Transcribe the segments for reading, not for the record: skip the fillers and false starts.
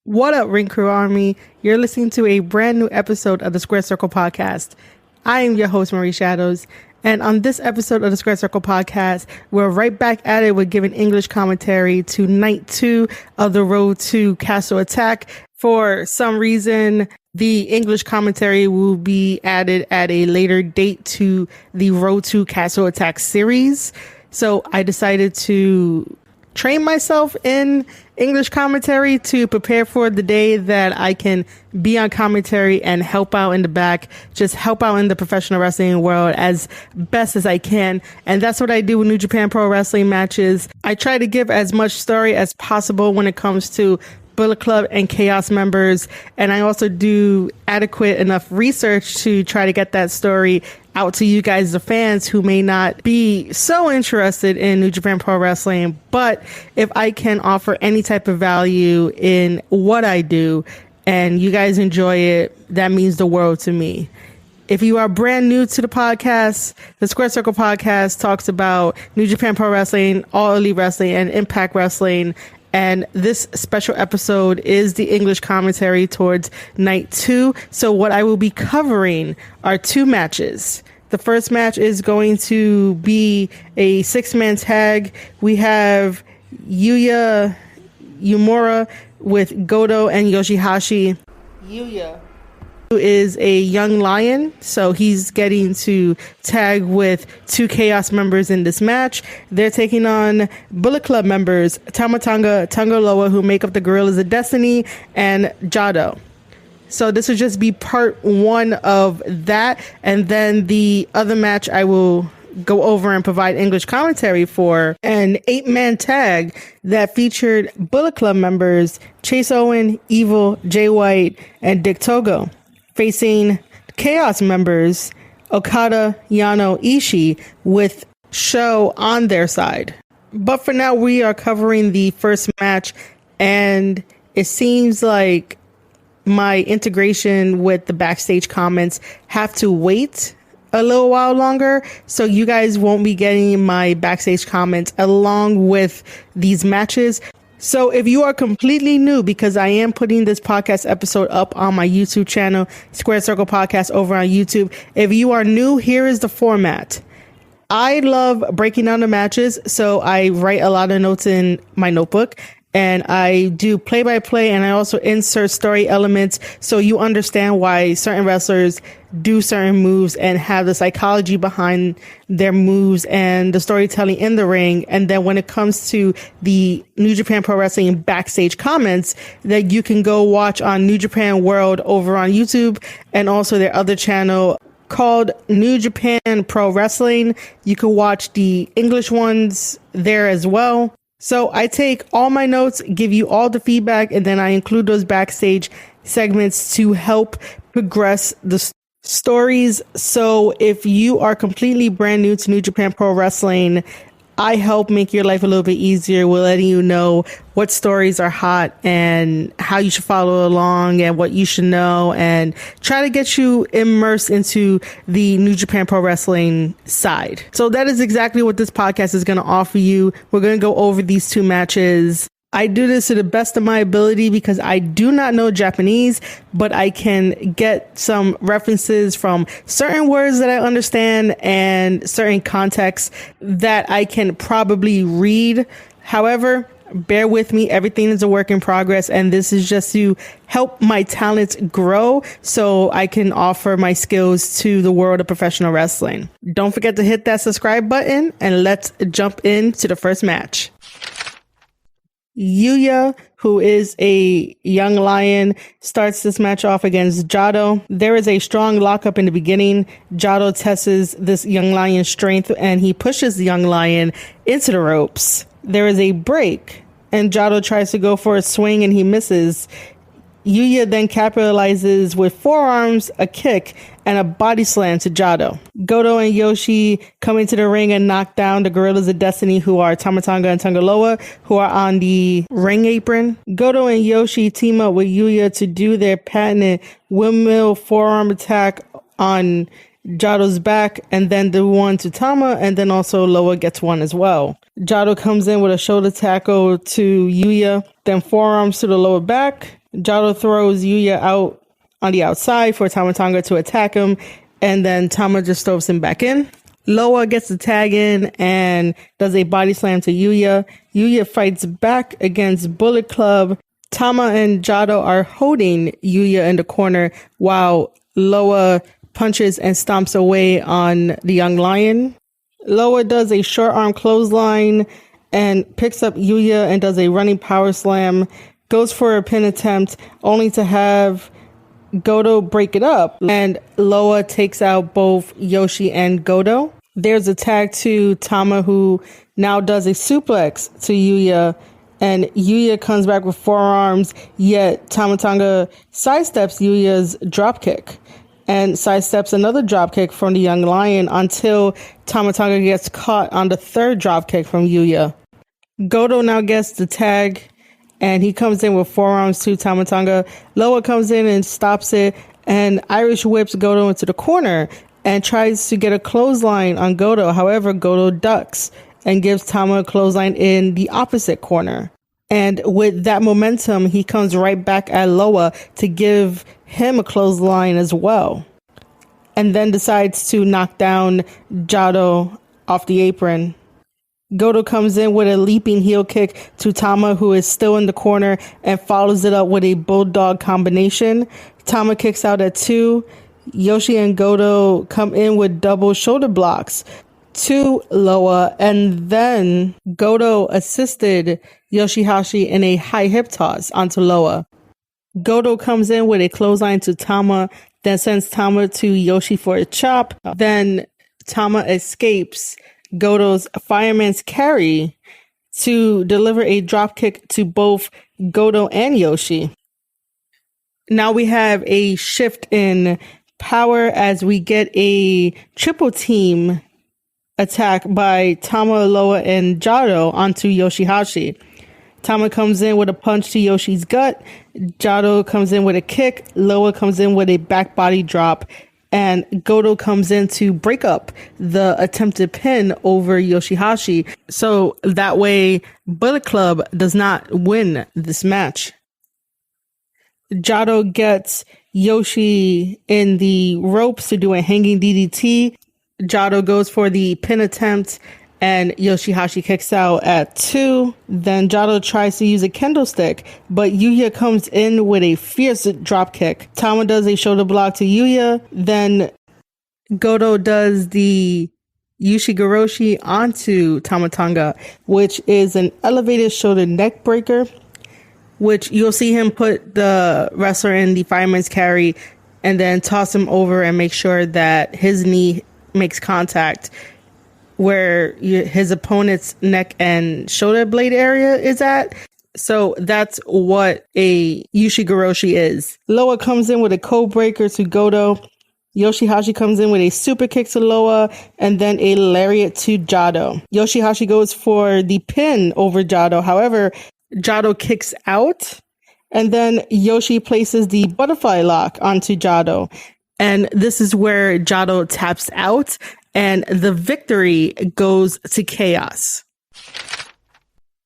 What up, Ring Crew Army? You're listening to a brand new episode of the Square Circle Podcast. I am your host, Marie Shadows, and on this episode of the Square Circle Podcast, we're right back at it with giving English commentary to Night 2 of the Road to Castle Attack. For some reason, the English commentary will be added at a later date to the Road to Castle Attack series. So I decided to train myself in English commentary to prepare for the day that I can be on commentary and help out in the back, just help out in the professional wrestling world as best as I can. And that's what I do with New Japan Pro Wrestling matches. I try to give as much story as possible when it comes to Bullet Club and Chaos members. And I also do adequate enough research to try to get that story out to you guys, the fans who may not be so interested in New Japan Pro Wrestling. But if I can offer any type of value in what I do and you guys enjoy it, that means the world to me. If you are brand new to the podcast, the Square Circle Podcast talks about New Japan Pro Wrestling, All Elite Wrestling, and Impact Wrestling. And this special episode is the English commentary towards Night 2. So what I will be covering are two matches. The first match is going to be a 6-man tag. We have Yuya Uemura with G.o.D and Yoshihashi. Yuya, who is a young lion, so he's getting to tag with two Chaos members in this match. They're taking on Bullet Club members Tama Tonga, Tonga Loa, who make up the Gorillas of Destiny, and G.o.D. So this will just be part one of that, and then the other match I will go over and provide English commentary for, an 8-man tag that featured Bullet Club members Chase Owen, Evil, Jay White, and Dick Togo, facing Chaos members Okada, Yano, Ishii, with Sho on their side. But for now, we are covering the first match, and it seems like my integration with the backstage comments have to wait a little while longer, so you guys won't be getting my backstage comments along with these matches. So if you are completely new, because I am putting this podcast episode up on my YouTube channel, Square Circle Podcast over on YouTube. If you are new, here is the format. I love breaking down the matches, so I write a lot of notes in my notebook. And I do play-by-play, and I also insert story elements so you understand why certain wrestlers do certain moves and have the psychology behind their moves and the storytelling in the ring. And then when it comes to the New Japan Pro Wrestling backstage comments that you can go watch on New Japan World over on YouTube, and also their other channel called New Japan Pro Wrestling. You can watch the English ones there as well. So I take all my notes, give you all the feedback, and then I include those backstage segments to help progress the stories. So if you are completely brand new to New Japan Pro Wrestling, I help make your life a little bit easier with letting you know what stories are hot and how you should follow along and what you should know, and try to get you immersed into the New Japan Pro Wrestling side. So that is exactly what this podcast is going to offer you. We're going to go over these two matches. I do this to the best of my ability because I do not know Japanese, but I can get some references from certain words that I understand and certain contexts that I can probably read. However, bear with me. Everything is a work in progress, and this is just to help my talents grow so I can offer my skills to the world of professional wrestling. Don't forget to hit that subscribe button, and let's jump into the first match. Yuya, who is a young lion, starts this match off against G.o.D. There is a strong lockup in the beginning. G.o.D tests this young lion's strength, and he pushes the young lion into the ropes. There is a break, and G.o.D tries to go for a swing, and he misses. Yuya then capitalizes with forearms, a kick, and a body slam to G.o.D. G.o.D and Yoshi come into the ring and knock down the Gorillas of Destiny, who are Tama Tonga and Tonga Loa, who are on the ring apron. G.o.D and Yoshi team up with Yuya to do their patented windmill forearm attack on G.o.D's back, and then the one to Tama, and then also Loa gets one as well. G.o.D comes in with a shoulder tackle to Yuya, then forearms to the lower back, G.o.D throws Yuya out on the outside for Tama Tonga to attack him, and then Tama just throws him back in. Loa gets the tag in and does a body slam to Yuya. Yuya fights back against Bullet Club. Tama and G.o.D are holding Yuya in the corner while Loa punches and stomps away on the young lion. Loa does a short arm clothesline and picks up Yuya and does a running power slam, goes for a pin attempt, only to have G.o.D break it up, and Loa takes out both Yoshi and G.o.D. There's a tag to Tama, who now does a suplex to Yuya, and Yuya comes back with forearms, yet Tama Tonga sidesteps Yuya's dropkick and sidesteps another dropkick from the young lion until Tama Tonga gets caught on the third dropkick from Yuya. G.o.D now gets the tag, and he comes in with forearms to Tama Tonga. Loa comes in and stops it, and Irish whips G.o.D into the corner and tries to get a clothesline on G.o.D. However, G.o.D ducks and gives Tama a clothesline in the opposite corner. And with that momentum, he comes right back at Loa to give him a clothesline as well. And then decides to knock down G.o.D off the apron. G.o.D comes in with a leaping heel kick to Tama, who is still in the corner, and follows it up with a bulldog combination. Tama kicks out at 2. Yoshi and G.o.D come in with double shoulder blocks to Loa, and then G.o.D assisted Yoshihashi in a high hip toss onto Loa. G.o.D comes in with a clothesline to Tama, then sends Tama to Yoshi for a chop. Then Tama escapes G.o.D's fireman's carry to deliver a dropkick to both G.o.D and Yoshi. Now we have a shift in power as we get a triple team attack by Tama, Loa, and G.o.D onto Yoshihashi. Tama comes in with a punch to Yoshi's gut. G.o.D comes in with a kick. Loa comes in with a back body drop. And G.o.D comes in to break up the attempted pin over Yoshihashi. So that way, Bullet Club does not win this match. G.o.D gets Yoshi in the ropes to do a hanging DDT. G.o.D goes for the pin attempt, and Yoshihashi kicks out at 2. Then G.o.D tries to use a kendo stick, but Yuya comes in with a fierce drop kick. Tama does a shoulder block to Yuya. Then G.o.D does the Ushigoroshi onto Tama Tonga, which is an elevated shoulder neck breaker, which you'll see him put the wrestler in the fireman's carry and then toss him over and make sure that his knee makes contact where his opponent's neck and shoulder blade area is at. So that's what a Ushigoroshi is. Loa comes in with a code breaker to G.o.D. Yoshihashi comes in with a super kick to Loa and then a lariat to G.o.D. Yoshihashi goes for the pin over G.o.D. However, G.o.D kicks out, and then Yoshi places the butterfly lock onto G.o.D. And this is where G.o.D taps out, and the victory goes to Chaos.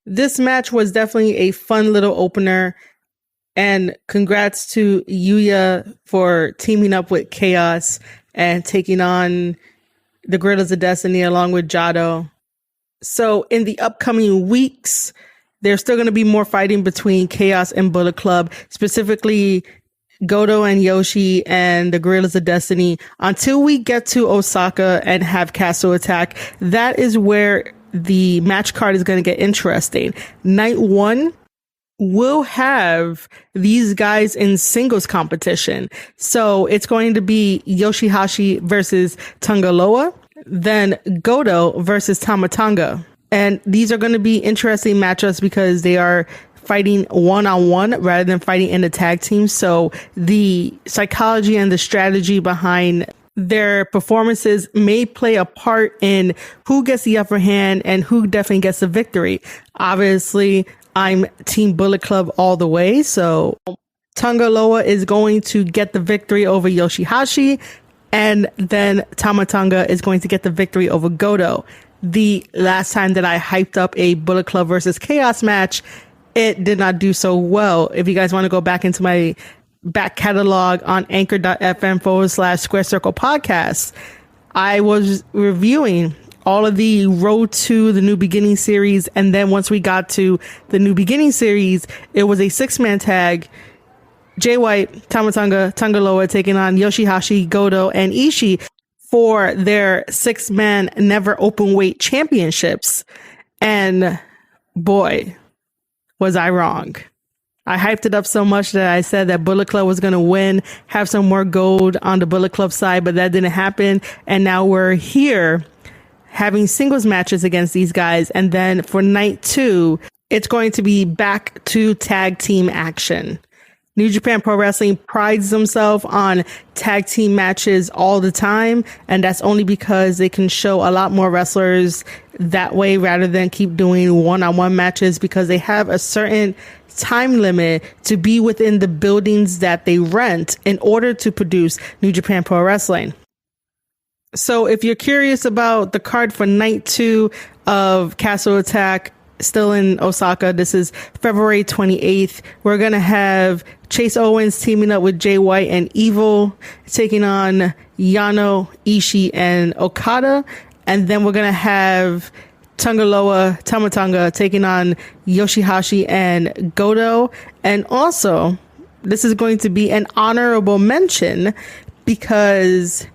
This match was definitely a fun little opener, and congrats to Yuya for teaming up with Chaos and taking on the Gorillas of Destiny along with G.o.D. So in the upcoming weeks, there's still going to be more fighting between Chaos and Bullet Club, specifically G.o.D and Yoshi and the Gorillas of Destiny, until we get to Osaka and have Castle Attack. That is where the match card is going to get interesting. Night 1 will have these guys in singles competition. So it's going to be Yoshihashi versus Tonga Loa, then G.o.D versus Tama Tonga. And these are going to be interesting matchups because they are fighting one-on-one rather than fighting in a tag team. So the psychology and the strategy behind their performances may play a part in who gets the upper hand and who definitely gets the victory. Obviously, I'm Team Bullet Club all the way. So Tonga Loa is going to get the victory over Yoshihashi, and then Tama Tonga is going to get the victory over G.o.D. The last time that I hyped up a Bullet Club versus Chaos match, it did not do so well. If you guys want to go back into my back catalog on anchor.fm/Square Circle Podcast, I was reviewing all of the Road to the New Beginning series. And then once we got to the New Beginning series, it was a 6-man tag. Jay White, Tamatonga, Tangaloa taking on Yoshihashi, Goto, and Ishii for their 6-man never open weight championships. And boy, was I wrong. I hyped it up so much that I said that Bullet Club was going to win, have some more gold on the Bullet Club side, but that didn't happen. And now we're here having singles matches against these guys. And then for night 2, it's going to be back to tag team action. New Japan Pro Wrestling prides themselves on tag team matches all the time. And that's only because they can show a lot more wrestlers that way rather than keep doing one-on-one matches, because they have a certain time limit to be within the buildings that they rent in order to produce New Japan Pro Wrestling. So if you're curious about the card for night 2 of Castle Attack, still in Osaka, this is February 28th. We're going to have Chase Owens teaming up with Jay White and Evil, taking on Yano, Ishii, and Okada. And then we're going to have Tamatonga taking on Yoshihashi and Goto. And also, this is going to be an honorable mention because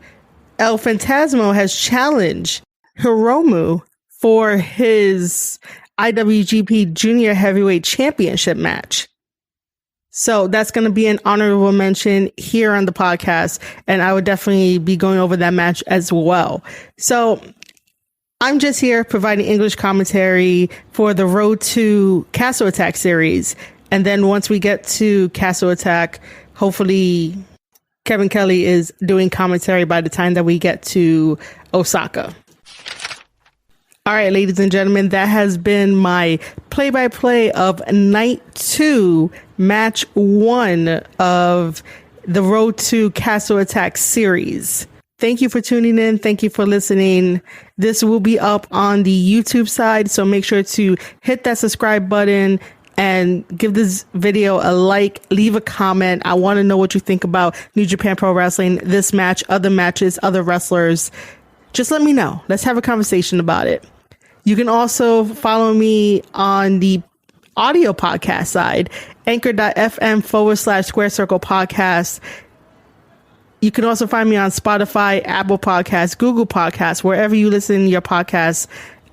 El Phantasmo has challenged Hiromu for his IWGP Junior Heavyweight Championship match. So that's going to be an honorable mention here on the podcast, and I would definitely be going over that match as well. So I'm just here providing English commentary for the Road to Castle Attack series. And then once we get to Castle Attack, hopefully Kevin Kelly is doing commentary by the time that we get to Osaka. All right, ladies and gentlemen, that has been my play-by-play of night 2, match 1 of the Road to Castle Attack series. Thank you for tuning in. Thank you for listening. This will be up on the YouTube side, so make sure to hit that subscribe button and give this video a like, leave a comment. I want to know what you think about New Japan Pro Wrestling, this match, other matches, other wrestlers. Just let me know. Let's have a conversation about it. You can also follow me on the audio podcast side, anchor.fm/Square Circle Podcast. You can also find me on Spotify, Apple Podcasts, Google Podcasts, wherever you listen to your podcasts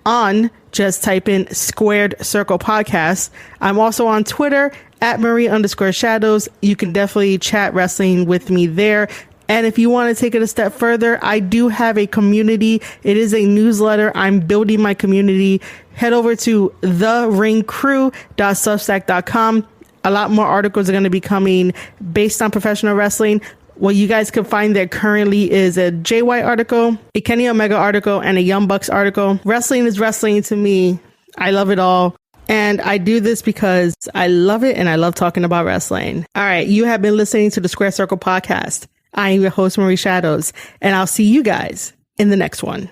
on. Just type in Squared Circle Podcast. I'm also on Twitter at Marie_Shadows. You can definitely chat wrestling with me there. And if you want to take it a step further, I do have a community. It is a newsletter. I'm building my community. Head over to theringcrew.substack.com. A lot more articles are going to be coming based on professional wrestling. What you guys can find there currently is a Jay White article, a Kenny Omega article, and a Young Bucks article. Wrestling is wrestling to me. I love it all. And I do this because I love it and I love talking about wrestling. All right. You have been listening to the Square Circle Podcast. I am your host, Marie Shadows, and I'll see you guys in the next one.